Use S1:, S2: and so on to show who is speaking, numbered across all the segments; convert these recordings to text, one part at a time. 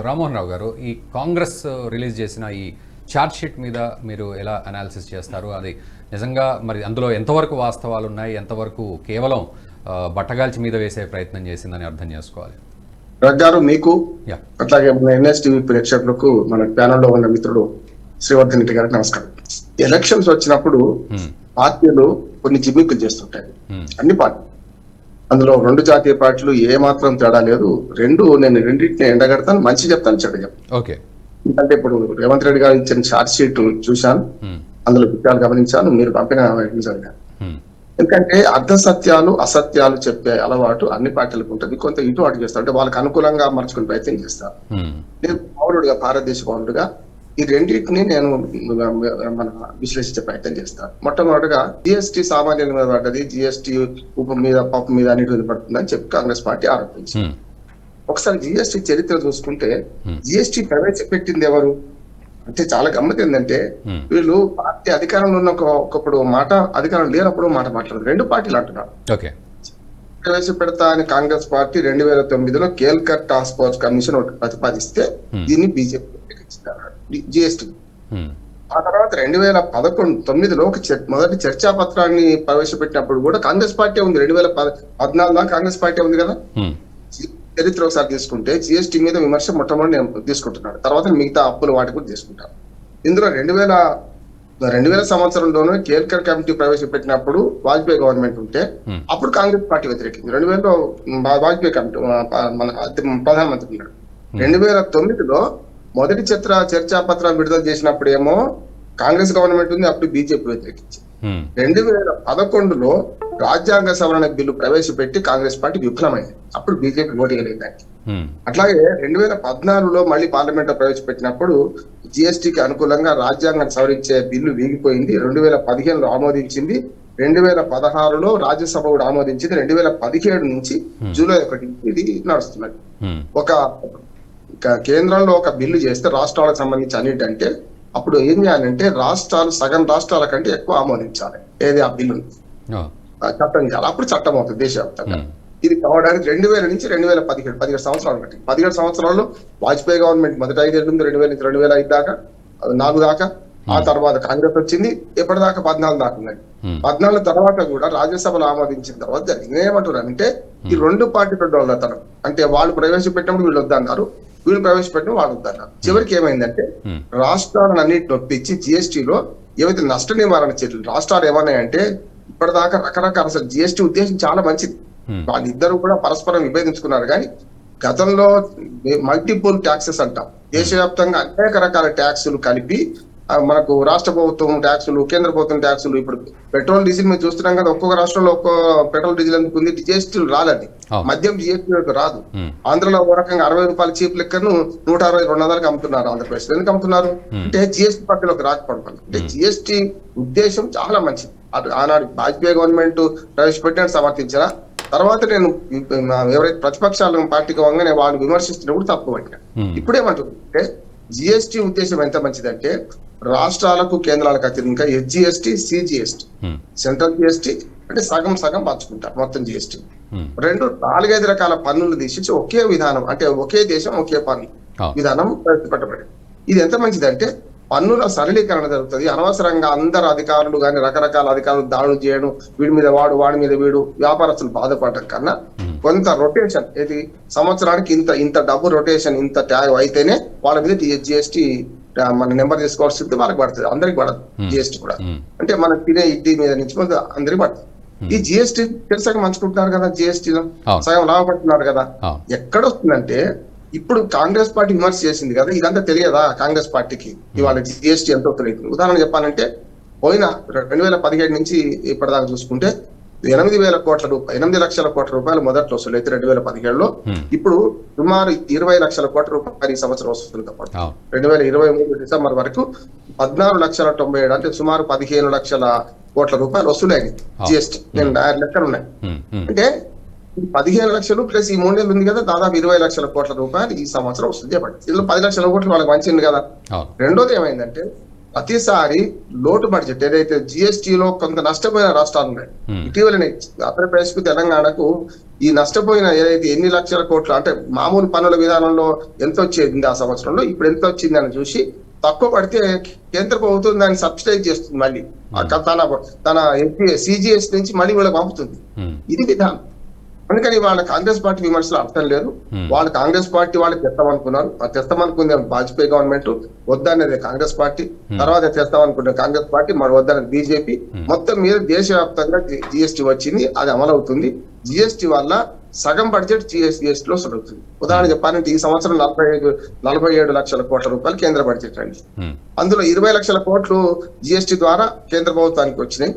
S1: రామ్మోహన్ రావు గారు, ఈ కాంగ్రెస్ రిలీజ్ చేసిన ఈ ఛార్జ్ షీట్ మీద మీరు ఎలా అనాలిసిస్ చేస్తారు? అది నిజంగా మరి అందులో ఎంతవరకు వాస్తవాలు ఉన్నాయి, ఎంతవరకు కేవలం బట్టగాల్చి మీద వేసే ప్రయత్నం చేసిందని అర్థం చేసుకోవాలి?
S2: గారు మీకు అట్లాగే మన ఎన్ఎస్టీవీ ప్రేక్షకులకు మన ప్యానల్లో ఉన్న మిత్రుడు శ్రీవర్ధన్ రెడ్డి గారికి నమస్కారం. ఎలక్షన్స్ వచ్చినప్పుడు పార్టీలు కొన్ని జిమ్మిక్కులు చేస్తుంటాయి, అన్ని పార్టీలు. అందులో రెండు జాతీయ పార్టీలు ఏ మాత్రం తేడా లేదు. నేను రెండింటిని ఎండగడతాను, మంచి చెప్తాను, చెడ్డ చెప్తాను. ఎందుకంటే ఇప్పుడు రేవంత్ రెడ్డి గారు ఇచ్చిన ఛార్జ్ షీట్ చూశాను, అందులో విషయాలు గమనించాను, మీరు పంపిన జరిగాను. ఎందుకంటే అర్ధ సత్యాలు అసత్యాలు చెప్పే అలవాటు అన్ని పార్టీలకు ఉంటుంది. కొంత ఇటు అటు చేస్తారు, అంటే వాళ్ళకి అనుకూలంగా మార్చుకునే ప్రయత్నం చేస్తారు. నేను పౌరుడుగా, భారతదేశ పౌరుడుగా ఈ రెండింటిని నేను మన విశ్లేషించే ప్రయత్నం చేస్తాను. మొట్టమొదటిగా జిఎస్టీ సామాన్యుల మీద పడ్డది, జిఎస్టీ ఉప్పు మీద పప్పు మీద అన్నిటి మీద పడుతుందని చెప్పి కాంగ్రెస్ పార్టీ ఆరోపించింది. ఒకసారి జిఎస్టీ చరిత్ర చూసుకుంటే జిఎస్టీ ప్రవేశపెట్టింది ఎవరు అంటే చాలా గమ్మత్ ఏంటంటే, వీళ్ళు పార్టీ అధికారంలో ఉన్న ఒకప్పుడు మాట, అధికారం లేనప్పుడు మాట మాట్లాడదు. రెండు పార్టీలు అంటున్నారు. ప్రవేశపెడతా అని కాంగ్రెస్ పార్టీ 2009లో కేల్కర్ టాస్క్ ఫోర్స్ కమిషన్ ప్రతిపాదిస్తే దీన్ని బీజేపీ జిఎస్టీ. ఆ తర్వాత 2011-9లో మొదటి చర్చా పత్రాన్ని ప్రవేశపెట్టినప్పుడు కూడా కాంగ్రెస్ పార్టీ ఉంది. 2014 దాకా కాంగ్రెస్ పార్టీ ఉంది కదా. చరిత్ర ఒకసారి తీసుకుంటే జిఎస్టీ మీద విమర్శ మొట్టమొదటి నేను తీసుకుంటున్నాను, తర్వాత మిగతా అప్పులు వాటి కూడా తీసుకుంటాను. ఇందులో 2000 సంవత్సరంలోనే కేల్కర్ కమిటీ ప్రవేశపెట్టినప్పుడు వాజ్పేయి గవర్నమెంట్ ఉంటే అప్పుడు కాంగ్రెస్ పార్టీ వ్యతిరేకింది. 2000లో వాజ్పేయి కమిటీ మన ప్రధానమంత్రి ఉన్నాడు. 2009లో మొదటి చర్చా పత్రం విడుదల చేసినప్పుడు ఏమో కాంగ్రెస్ గవర్నమెంట్ ఉంది, అప్పుడు బీజేపీ వ్యతిరేకించింది. 2011లో రాజ్యాంగ సవరణ బిల్లు ప్రవేశపెట్టి కాంగ్రెస్ పార్టీ విఫలమైంది, అప్పుడు బీజేపీ ఓటు వేయలేదు దానికి. అట్లాగే 2014లో మళ్ళీ పార్లమెంట్ లో ప్రవేశపెట్టినప్పుడు జిఎస్టీకి అనుకూలంగా రాజ్యాంగాన్ని సవరించే బిల్లు వీగిపోయింది. 2015లో ఆమోదించింది, 2016లో రాజ్యసభ కూడా ఆమోదించింది. 2017 నుంచి జూలై 1 ఇది నడుస్తున్నది. ఒక కేంద్రంలో ఒక బిల్లు చేస్తే రాష్ట్రాలకు సంబంధించి అన్నిటంటే అప్పుడు ఏం చేయాలంటే రాష్ట్రాలు సగం రాష్ట్రాల కంటే ఎక్కువ ఆమోదించాలి, ఏది ఆ బిల్లుని చట్టం చేయాలి, అప్పుడు చట్టం అవుతుంది దేశవ్యాప్తంగా. ఇది కావడానికి 2000 నుంచి 2017 సంవత్సరాలు బట్టి 17 సంవత్సరాల్లో వాజ్పేయి గవర్నమెంట్ మొదటి 5 ఏళ్ళు 2000 నుంచి 2005 దాకా 4 దాకా. ఆ తర్వాత కాంగ్రెస్ వచ్చింది, ఎప్పటిదాకా 14 దాకా ఉన్నాయి. 14 తర్వాత కూడా రాజ్యసభలో ఆమోదించిన తర్వాత జరిగింది. ఏమంటున్నారు అంటే ఈ రెండు పార్టీల డోలతనం, అంటే వాళ్ళు ప్రవేశపెట్టినప్పుడు వీళ్ళు వద్దన్నారు, వీళ్ళు ప్రవేశపెట్టిన వాళ్ళు వద్దన్నారు. చివరికి ఏమైందంటే రాష్ట్రాలను అన్నిటి నొప్పించి జిఎస్టీలో ఏవైతే నష్ట నివారణ చర్యలు రాష్ట్రాలు ఏమన్నాయంటే, ఇప్పటిదాకా రకరకాల అసలు జిఎస్టీ ఉద్దేశం చాలా మంచిది, వాళ్ళిద్దరూ కూడా పరస్పరం విభేదించుకున్నారు. కానీ గతంలో మల్టిపుల్ ట్యాక్సెస్ అంటాం, దేశవ్యాప్తంగా అనేక రకాల ట్యాక్సులు కలిపి మనకు రాష్ట్ర ప్రభుత్వం ట్యాక్సులు, కేంద్ర ప్రభుత్వం ట్యాక్సులు. ఇప్పుడు పెట్రోల్ డీజిల్ మీద చూస్తున్నాం కదా, ఒక్కొక్క రాష్ట్రంలో ఒక్కో పెట్రోల్ డీజిల్ ఎందుకు ఉంది, జిఎస్టీలు రాలేదు. మద్యం జిఎస్టీ రాదు. ఆంధ్రలో ఒక రకంగా 60 రూపాయల చీప్ లెక్కను 160-200కి అమ్ముతున్నారు ఆంధ్రప్రదేశ్. ఎందుకు అమ్ముతున్నారు అంటే జిఎస్టీ పక్కలోకి రాకపోవడం. అంటే జిఎస్టీ ఉద్దేశం చాలా మంచిది. ఆనాడు వాజ్పేయి గవర్నమెంట్ ప్రవేశపెట్టిన సమర్థించారా, తర్వాత నేను ఎవరైతే ప్రతిపక్షాల పార్టీకి వంగనే వాళ్ళు విమర్శిస్తున్నప్పుడు తప్పు పట్టినా. ఇప్పుడేమంటుందంటే జిఎస్టీ ఉద్దేశం ఎంత మంచిదంటే రాష్ట్రాలకు కేంద్రాలకు అత్యధికంగా ఎస్జిఎస్టీ, సిజిఎస్టీ, సెంట్రల్ జిఎస్టీ అంటే సగం సగం పంచుకుంటారు మొత్తం జిఎస్టీ. 4-5 రకాల పన్నులు తీసి ఒకే విధానం, అంటే ఒకే దేశం ఒకే పన్ను విధానం ప్రవేశపెట్టబడింది. ఇది ఎంత మంచిదంటే పన్నుల సరళీకరణ జరుగుతుంది. అనవసరంగా అందరు అధికారులు కానీ రకరకాల అధికారులు దాడులు చేయడం, వీడి మీద వాడి మీద వీడు, వ్యాపారస్తులు బాధపడటం కన్నా కొంత రొటేషన్, ఇది సంవత్సరానికి ఇంత డబ్బు రొటేషన్, ఇంత ట్యాగ్ అయితేనే వాళ్ళ మీద జిఎస్టీ మన నెంబర్ తీసుకోవాల్సింది వాళ్ళకి పడుతుంది, అందరికి పడదు జిఎస్టీ కూడా. అంటే మనం తినే ఇడ్లీ మీద నుంచి అందరికి పడుతుంది. ఈ జిఎస్టీ సగం మంచుకుంటున్నారు కదా, జిఎస్టీలో సగం లాభపడుతున్నారు కదా. ఎక్కడ వస్తుందంటే ఇప్పుడు కాంగ్రెస్ పార్టీ విమర్శ చేసింది కదా, ఇదంతా తెలియదా కాంగ్రెస్ పార్టీకి ఇవాళ జిఎస్టీ ఎంత అవుతుంది? ఉదాహరణ చెప్పాలంటే పోయిన 2017 నుంచి ఇప్పటిదాకా చూసుకుంటే 8 లక్షల కోట్ల రూపాయలు మొదట్లో వస్తుంది అయితే 2017లో. ఇప్పుడు సుమారు 20 లక్షల కోట్ల రూపాయలు ఈ సంవత్సరం వస్తుంది. 2023 డిసెంబర్ వరకు 14,97,000 అంటే సుమారు 15 లక్షల కోట్ల రూపాయలు వసూలైంది జిఎస్టీ. నేను లెక్కలు ఉన్నాయి. అంటే 15 లక్షలు ప్లస్ ఈ 3 నెలలు ఉంది కదా, దాదాపు 20 లక్షల కోట్ల రూపాయలు ఈ సంవత్సరం వస్తుంది. ఇందులో 10 లక్షల కోట్లు వాళ్ళకి మంచింది కదా. రెండోది ఏమైందంటే ప్రతిసారి లోటు బడ్జెట్ ఏదైతే జిఎస్టీలో కొంత నష్టపోయిన రాష్ట్రాలు ఉన్నాయి. ఇటీవలనే ఆంధ్రప్రదేశ్ కు తెలంగాణకు ఈ నష్టపోయిన ఏదైతే ఎన్ని లక్షల కోట్లు అంటే మామూలు పన్నుల విధానంలో ఎంత వచ్చేది ఆ సంవత్సరంలో, ఇప్పుడు ఎంత వచ్చింది అని చూసి తక్కువ పడితే కేంద్ర ప్రభుత్వం దాన్ని సబ్సిడైజ్ చేస్తుంది, మళ్ళీ తన సిజిఎస్ నుంచి మళ్ళీ వీళ్ళకి పంపుతుంది. ఇది విధానం. అందుకని వాళ్ళ కాంగ్రెస్ పార్టీ విమర్శలు అర్థం లేదు. వాళ్ళు కాంగ్రెస్ పార్టీ వాళ్ళకి తెస్తామనుకున్నారు, తెస్తామనుకుంది వాజ్పేయి గవర్నమెంట్, వద్దనేది కాంగ్రెస్ పార్టీ, తర్వాత తెస్తామనుకునే కాంగ్రెస్ పార్టీ, మరి వద్దనేది బీజేపీ. మొత్తం మీద దేశవ్యాప్తంగా జిఎస్టీ వచ్చింది, అది అమలవుతుంది. జిఎస్టీ వల్ల సగం బడ్జెట్ జిఎస్టీ లో సరుగుతుంది. ఉదాహరణ చెప్పాలంటే ఈ సంవత్సరం 47 లక్షల కోట్ల రూపాయలు కేంద్ర బడ్జెట్ అండి. అందులో 20 లక్షల కోట్లు జిఎస్టీ ద్వారా కేంద్ర ప్రభుత్వానికి వచ్చినాయి.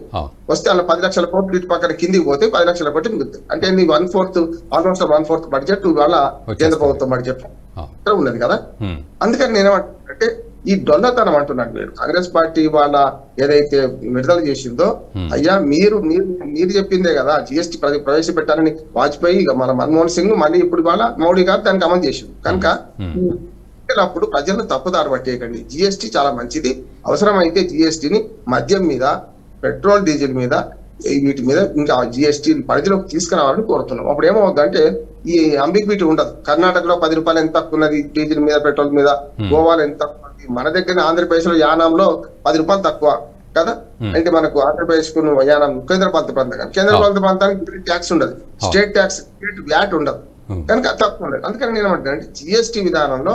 S2: వస్తే అలా 10 లక్షల కోట్లు ఇటు పక్కన కిందికి పోతే 10 లక్షల కోట్లు మిగులుతాయి. అంటే నీ 1/4 ఆల్మోస్ట్ 1/4 బడ్జెట్ ఇవాళ కేంద్ర ప్రభుత్వం బడ్జెట్ ఉన్నది కదా. అందుకని నేనేమంటే ఈ డొల్లతనం అంటున్నాను. మీరు కాంగ్రెస్ పార్టీ వాళ్ళ ఏదైతే విడుదల చేసిందో, అయ్యా మీరు చెప్పిందే కదా జిఎస్టీ ప్రవేశపెట్టాలని వాజ్పేయి, మన మన్మోహన్ సింగ్, మళ్ళీ ఇప్పుడు వాళ్ళ మోడీ గారు దానికి అమలు చేసింది. కనుక అప్పుడు ప్రజలను తప్పుదారి పట్టేయకండి. జిఎస్టీ చాలా మంచిది. అవసరమైతే జిఎస్టీని మద్యం మీద, పెట్రోల్ డీజిల్ మీద, వీటి మీద ఇంకా జిఎస్టీ పరిధిలోకి తీసుకురావాలని కోరుతున్నాం. అప్పుడు ఏమవుతుందంటే ఈ అంబిగ్విటీ ఉండదు. కర్ణాటకలో 10 రూపాయలు ఎంత తక్కువ ఉన్నది డీజిల్ మీద, పెట్రోల్ మీద, గోవాలో ఎంత తక్కువ, మన దగ్గర ఆంధ్రప్రదేశ్ లో యానంలో 10 రూపాయలు తక్కువ కదా. అంటే మనకు ఆంధ్రప్రదేశ్ కు యానం కేంద్రపాలిత ప్రాంతం, కేంద్రపాలిత ప్రాంతానికి ట్యాక్స్ ఉండదు, స్టేట్ ట్యాక్స్, స్టేట్ వ్యాట్ ఉండదు, కనుక తక్కువ ఉండదు. అందుకని నేను ఏమంటానంటే జిఎస్టీ విధానంలో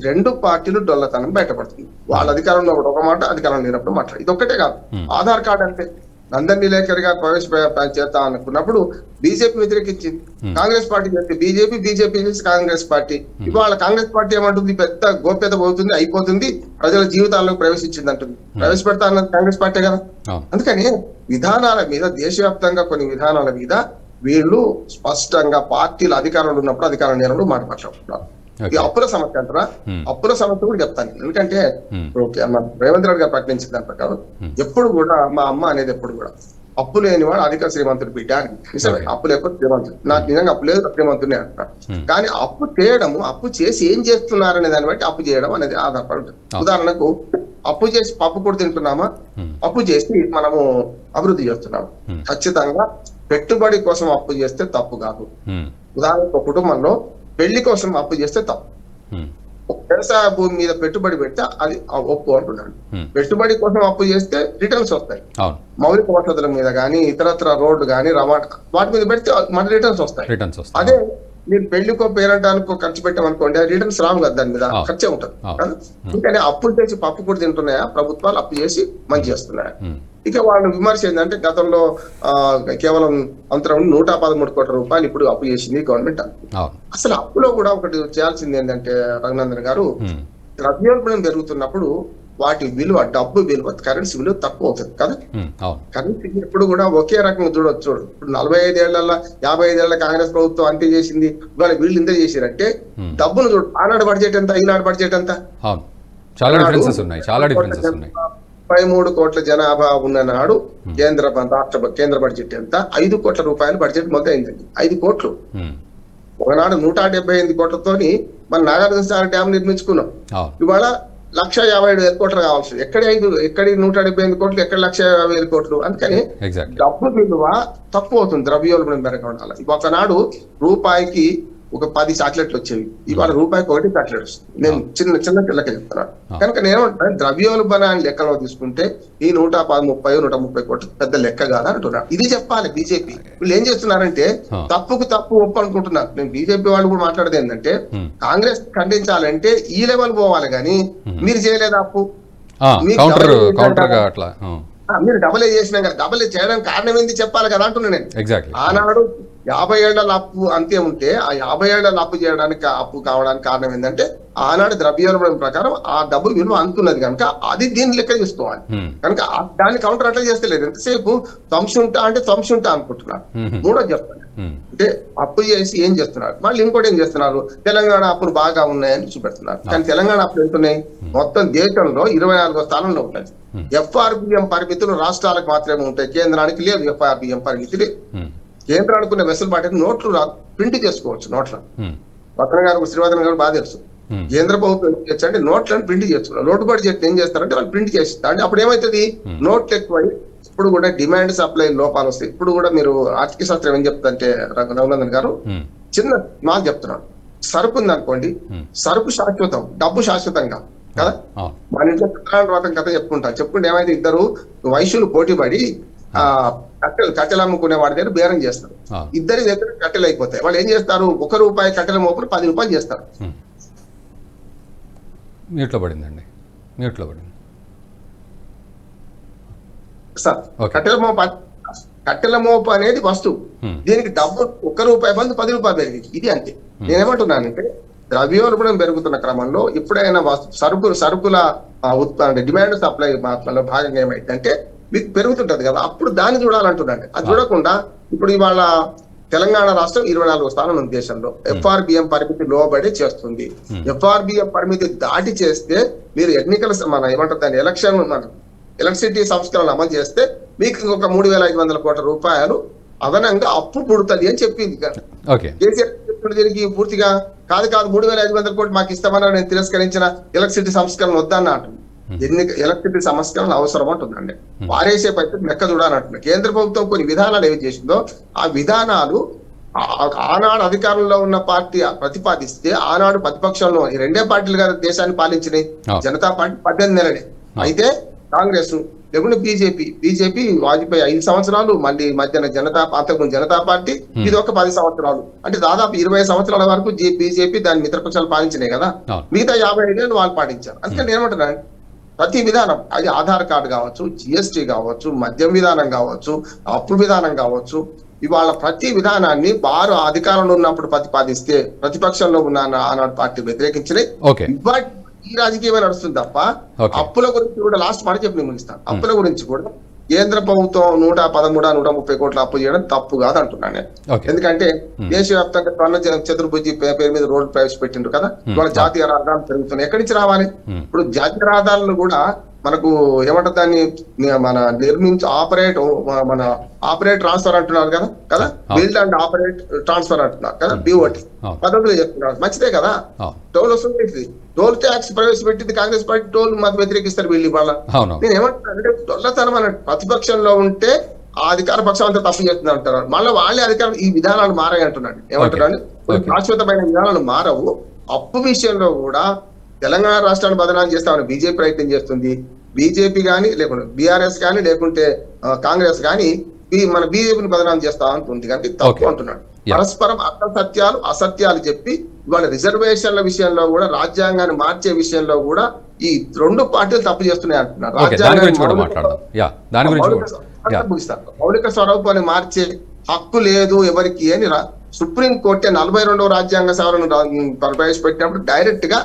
S2: రెండు పార్టీలు డొల్లతనం బయటపడుతుంది. వాళ్ళ అధికారంలో ఒక మాట, అధికారం లేనప్పుడు మాట్లాడు. ఇది ఒక్కటే కాదు, ఆధార్ కార్డు అంటే నందన్ నీలేకర్ గారు చేద్దాం అనుకున్నప్పుడు బీజేపీ వ్యతిరేకించింది, కాంగ్రెస్ పార్టీ చేస్తే బీజేపీ చేసి కాంగ్రెస్ పార్టీ. ఇవాళ కాంగ్రెస్ పార్టీ ఏమంటుంది, పెద్ద గోప్యత పోతుంది, అయిపోతుంది, ప్రజల జీవితాల్లోకి ప్రవేశించింది అంటుంది. ప్రవేశపెడతా అన్నది కాంగ్రెస్ పార్టీ కదా. అందుకని విధానాల మీద, దేశవ్యాప్తంగా కొన్ని విధానాల మీద వీళ్ళు స్పష్టంగా పార్టీలు అధికారంలో ఉన్నప్పుడు అధికారం లేనప్పుడు మాట్లాడుతున్నారు. ఈ అప్పుల సమస్య అంటారా, అప్పుల సమస్య కూడా చెప్తాను. ఎందుకంటే రేవంత్ రెడ్డి గారు ప్రకటించిన దాని ప్రకారం ఎప్పుడు కూడా మా అమ్మ అనేది ఎప్పుడు కూడా అప్పు లేనివాడు అధిక శ్రీమంతుడు బిడ్డ అని. నిజమే, అప్పు లేకపోతే శ్రీమంతుడు. నాకు నిజంగా అప్పు లేదు, శ్రీమంతుడే అంటున్నారు. కానీ అప్పు చేయడము, అప్పు చేసి ఏం చేస్తున్నారనే దాన్ని బట్టి అప్పు చేయడం అనేది ఆధారపడి ఉంటుంది. ఉదాహరణకు అప్పు చేసి పప్పు కూడా తింటున్నామా, అప్పు చేసి మనము అభివృద్ధి చేస్తున్నాము. ఖచ్చితంగా పెట్టుబడి కోసం అప్పు చేస్తే తప్పు కాదు. ఉదాహరణకు ఒక కుటుంబంలో పెళ్లి కోసం అప్పు చేస్తే తప్పు. వ్యవసాయ భూమి మీద పెట్టుబడి పెడితే అది ఒప్పు అంటున్నాడు. పెట్టుబడి కోసం అప్పు చేస్తే రిటర్న్స్ వస్తాయి, మౌలిక వసతుల మీద గానీ, ఇతరత్ర రోడ్డు గానీ, రవాణా, వాటి మీద పెడితే మన రిటర్న్స్ వస్తాయి. అదే మీరు పెళ్లికో పేరంటానికో ఖర్చు పెట్టామనుకోండి, రిటర్న్స్ రావు కదా, దాని మీద ఖర్చే ఉంటుంది. అందుకని అప్పులు చేసి పప్పు కూడా తింటున్నాయా ప్రభుత్వాలు, అప్పు చేసి మంచి చేస్తున్నాయా. ఇక వాళ్ళ విమర్శ ఏంటంటే గతంలో కేవలం అంతరం 113 కోట్ల రూపాయలు ఇప్పుడు అప్పు చేసింది గవర్నమెంట్. అసలు అప్పులో కూడా ఒకటి చేయాల్సింది ఏంటంటే రఘునందన్ గారు, ద్రవ్యోల్బణం పెరుగుతున్నప్పుడు వాటి విలువ, డబ్బు విలువ, కరెన్సీ విలువ తక్కువ అవుతుంది కదా. కరెన్సీ ఎప్పుడు కూడా ఒకే రకంగా చూడొచ్చు. ఇప్పుడు 45 ఏళ్ల 55 ఏళ్ల కాంగ్రెస్ ప్రభుత్వం అంతే చేసింది, ఇవాళ వీళ్ళు ఇంత చేసిరంటే డబ్బును చూడు. ఆనాడు బడ్జెట్ ఎంత, ఈనాడు బడ్జెట్ ఎంత,
S1: చాలా డిఫరెన్సెస్ ఉన్నాయి, చాలా డిఫరెన్సెస్ ఉన్నాయి.
S2: 33 కోట్ల జనాభా ఉన్న నాడు కేంద్ర బడ్జెట్ ఎంత, 5 కోట్ల రూపాయలు బడ్జెట్ మొత్తం అయిందండి. 5 కోట్లు. ఒకనాడు 178 కోట్లతోని మన నాగార్జున డ్యామ్ నిర్మించుకున్నాం. ఇవాళ 1,57,000 కోట్లు కావాల్సి, ఎక్కడి 178 కోట్లు, ఎక్కడ 1,50,000 కోట్లు. అందుకని డబ్బు విలువ తక్కువ అవుతుంది, ద్రవ్యోల్బణం పెరగడం వల్ల. ఒకనాడు రూపాయికి ఒక 10 చాక్లెట్లు వచ్చేవి, ఇవాళ రూపాయికి 1 చాక్లెట్ వస్తుంది. నేను చిన్న పిల్లకి చెప్తున్నాను. కనుక నేనేమంటున్నాను, ద్రవ్యోల్బణాన్ని లెక్కలో తీసుకుంటే ఈ 130 కోట్లు పెద్ద లెక్క కాదా అంటున్నాను. ఇది చెప్పాలి బీజేపీ. వీళ్ళు ఏం చేస్తున్నారంటే తప్పుకు తప్పు ఒప్పు అనుకుంటున్నారు. నేను బీజేపీ వాళ్ళు కూడా మాట్లాడేది ఏంటంటే, కాంగ్రెస్ ఖండించాలంటే ఈ లెవెల్ పోవాలి, కానీ మీరు చేయలేదు అప్పు, మీరు డబుల్ చేసినా కదా, డబుల్ చేయడానికి కారణం ఏంది చెప్పాలి కదా అంటున్నాను నేను. ఆనాడు 50 ఏళ్ల అప్పు అంతే ఉంటే ఆ 50 ఏళ్ల అప్పు చేయడానికి, అప్పు కావడానికి కారణం ఏంటంటే ఆనాడు ద్రవ్యోల్బణం ప్రకారం ఆ డబ్బు విలువ అంతున్నది కనుక అది దీన్ని లెక్క తీసుకోవాలి. కనుక దాన్ని కౌంటర్ అట్లా చేస్తలేదు. ఎంతసేపు తంశుంటా అంటే తంశుంటా అనుకుంటున్నారు. మూడోది చెప్తాను అంటే అప్పు చేసి ఏం చేస్తున్నారు, మళ్ళీ ఇంకోటి ఏం చేస్తున్నారు, తెలంగాణ అప్పులు బాగా ఉన్నాయని చూపెడుతున్నారు. కానీ తెలంగాణ అప్పులు ఎంతున్నాయి, మొత్తం దేశంలో 24వ స్థానంలో ఉన్నది. ఎఫ్ఆర్బిఎం పరిమితులు రాష్ట్రాలకు మాత్రమే ఉంటాయి, కేంద్రానికి లేదు. ఎఫ్ఆర్బిఎం పరిమితి లేదు. కేంద్రానికి ఉన్న వెసులుబాటు నోట్లు ప్రింట్ చేసుకోవచ్చు. నోట్ల రత్న గారు, శ్రీవర్ధన్ గారు బాగా తెలుసు. కేంద్ర ప్రభుత్వం ఏం చేయొచ్చు అంటే నోట్లను ప్రింట్ చేయొచ్చు. నోటు బడ్జెట్ ఏం చేస్తారంటే వాళ్ళు ప్రింట్ చేస్తారు. అంటే అప్పుడు ఏమవుతుంది, నోట్లు ఎక్కువై ఇప్పుడు కూడా డిమాండ్ సప్లై లోపాలు వస్తాయి. ఇప్పుడు కూడా మీరు ఆర్థిక శాస్త్రం ఏం చెప్తుందంటే రఘునందన్ గారు చిన్న మాకు చెప్తున్నాడు, సరుకు ఉంది అనుకోండి, సరుకు శాశ్వతం, డబ్బు శాశ్వతంగా కదా. మన ఇంట్లో వ్రతం కథ చెప్పుకుంటే ఏమైతే ఇద్దరు వైశ్యులు పోటీపడి కట్టెలు అమ్ముకునే వాడి దగ్గర బేరం చేస్తారు. ఇద్దరి దగ్గర కట్టెలు అయిపోతాయి. వాళ్ళు ఏం చేస్తారు, ₹1 కట్టెల మోపులు ₹10 చేస్తారు.
S1: మ్యూట్లో పడిందండి, మ్యూట్లో పడింది
S2: సార్. కట్టెల మోపు అనేది వస్తువు, దీనికి డబ్బు ₹1 బంధు ₹10 పెరిగింది. ఇది అంతే. నేనేమంటున్నానంటే ద్రవ్యోల్బణం పెరుగుతున్న క్రమంలో ఎప్పుడైనా సరుకుల డిమాండ్ సప్లై భాగంగా ఏమైందంటే మీకు పెరుగుతుంటది కదా, అప్పుడు దాన్ని చూడాలంటున్నాను. అది చూడకుండా ఇప్పుడు ఇవాళ తెలంగాణ రాష్ట్రం 24వ స్థానం ఉంది దేశంలో. FRBM పరిమితి లోబడి చేస్తుంది. FRBM పరిమితి దాటి చేస్తే మీరు ఎన్నికల మన ఏమంటారు దాన్ని ఎలక్ట్రిసిటీ సంస్కరణ అమలు చేస్తే మీకు ఇంకొక ₹3,500 కోట్ల అదనంగా అప్పు పుడుతుంది అని చెప్పింది. కేసీఆర్ చెప్తున్న దీనికి పూర్తిగా కాదు 3,500 కోట్లు మాకు ఇస్తామని నేను తిరస్కరించిన ఎలక్ట్రిసిటీ సంస్కరణ వద్దన్న అంటుంది. ఎలక్ట్రిసిటీ సంస్కరణ అవసరం అంటుందండి. వారేసే పరిస్థితి లెక్క చూడాలంటున్నా. కేంద్ర ప్రభుత్వం కొన్ని విధానాలు ఏమి చేసిందో ఆ విధానాలు ఆనాడు అధికారంలో ఉన్న పార్టీ ప్రతిపాదిస్తే ఆనాడు ప్రతిపక్షంలో ఈ రెండే పార్టీలు కదా దేశాన్ని పాలించినాయి. జనతా పార్టీ 18 నెలలే, అయితే కాంగ్రెస్ లేకుంటే బీజేపీ వాజ్పేయి 5 సంవత్సరాలు, మళ్ళీ మధ్యన అంతకుముందు జనతా పార్టీ ఇది ఒక 10 సంవత్సరాలు, అంటే దాదాపు 20 సంవత్సరాల వరకు బీజేపీ దాని మిత్రపక్షాలు పాలించినాయి కదా. మిగతా 55 ఏళ్ళు వాళ్ళు పాటించారు. అందుకని నేనేమంటున్నాను, ప్రతి విధానం అది ఆధార్ కార్డు కావచ్చు, GST కావచ్చు, మద్యం విధానం కావచ్చు, అప్పు విధానం కావచ్చు, ఇవాళ ప్రతి విధానాన్ని వారు అధికారంలో ఉన్నప్పుడు ప్రతిపాదిస్తే ప్రతిపక్షంలో ఉన్న ఆనాడు పార్టీ వ్యతిరేకించినాయి. ఈ రాజకీయమే నడుస్తుంది తప్ప అప్పుల గురించి కూడా లాస్ట్ మాట చెప్పి నేను ముగిస్తాను. అప్పుల గురించి కూడా కేంద్ర ప్రభుత్వం 113-130 కోట్ల అప్పు చేయడం తప్పు కాదు అంటున్నాను నేను. ఎందుకంటే దేశవ్యాప్తంగా స్వర్ణ చతుర్భుజి పేరు మీద రోడ్డు ప్రవేశపెట్టిండ్రు కదా, ఇవాళ జాతీయ రహదారులు పెరుగుతున్నాయి. ఎక్కడి నుంచి రావాలి? ఇప్పుడు జాతీయ రహదారులు కూడా మనకు ఏమంటారు దాన్ని మన మన ఆపరేట్ ట్రాన్స్ఫర్ అంటున్నారు కదా, బిల్డ్ అండ్ ఆపరేట్ ట్రాన్స్ఫర్ అంటున్నారు కదా, BOT పద్ధతిలో చెప్తున్నారు. మంచిదే కదా, టోల్ వస్తుంది. టోల్ ట్యాక్స్ ప్రవేశపెట్టింది కాంగ్రెస్ పార్టీ, టోల్ మాకు వ్యతిరేకిస్తారు వీళ్ళు. ఇవాళ నేను ఏమంటున్నానంటే దొల్లతనం అన్న ప్రతిపక్షంలో ఉంటే ఆ అధికార పక్షం అంతా తప్పు చేస్తుంది అంటారు. మళ్ళీ వాళ్ళే అధికారం ఈ విధానాలు మారాయి అంటున్నాను. ఏమంటున్నాను, శాశ్వతమైన విధానాలు మారవు. అప్పు విషయంలో కూడా తెలంగాణ రాష్ట్రాన్ని బదనాలు చేస్తామని బీజేపీ ప్రయత్నం చేస్తుంది. బీజేపీ కానీ లేకుంటే BRS కానీ లేకుంటే కాంగ్రెస్ కానీ మన బీజేపీని బదనాలు చేస్తా అంటుంది. కానీ తప్పు అంటున్నాడు. పరస్పరం అసత్యాలు చెప్పి ఇవాళ రిజర్వేషన్ల విషయంలో కూడా రాజ్యాంగాన్ని మార్చే విషయంలో కూడా ఈ రెండు పార్టీలు తప్పు చేస్తున్నాయి అంటున్నారు. మౌలిక స్వరూపాన్ని మార్చే హక్కు లేదు ఎవరికి అని సుప్రీం కోర్టే 42వ రాజ్యాంగ సవరణ ప్రవేశపెట్టినప్పుడు డైరెక్ట్ గా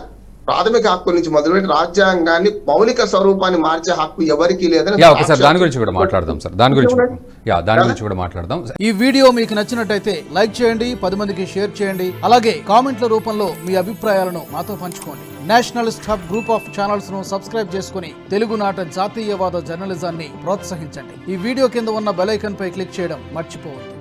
S2: ప్రాథమిక హక్కుల నుంచి మొదలుపెట్టి రాజ్యాంగాన్ని మౌలిక స్వరూపాన్ని మార్చే హక్కు ఎవరికి లేదని
S1: దాని గురించి కూడా మాట్లాడదాం సార్. దాని గురించి కూడా మాట్లాడదాం.
S3: ఈ వీడియో మీకు నచ్చినట్టయితే లైక్ చేయండి, 10 మందికి షేర్ చేయండి. అలాగే కామెంట్ల రూపంలో మీ అభిప్రాయాలను మాతో పంచుకోండి. Nationalist hub group of channels ను సబ్స్క్రైబ్ చేసుకుని తెలుగునాట జాతీయవాద జర్నలిజాన్ని ప్రోత్సహించండి. ఈ వీడియో కింద ఉన్న బెల్ ఐకాన్ పై క్లిక్ చేయడం మర్చిపోవద్దు.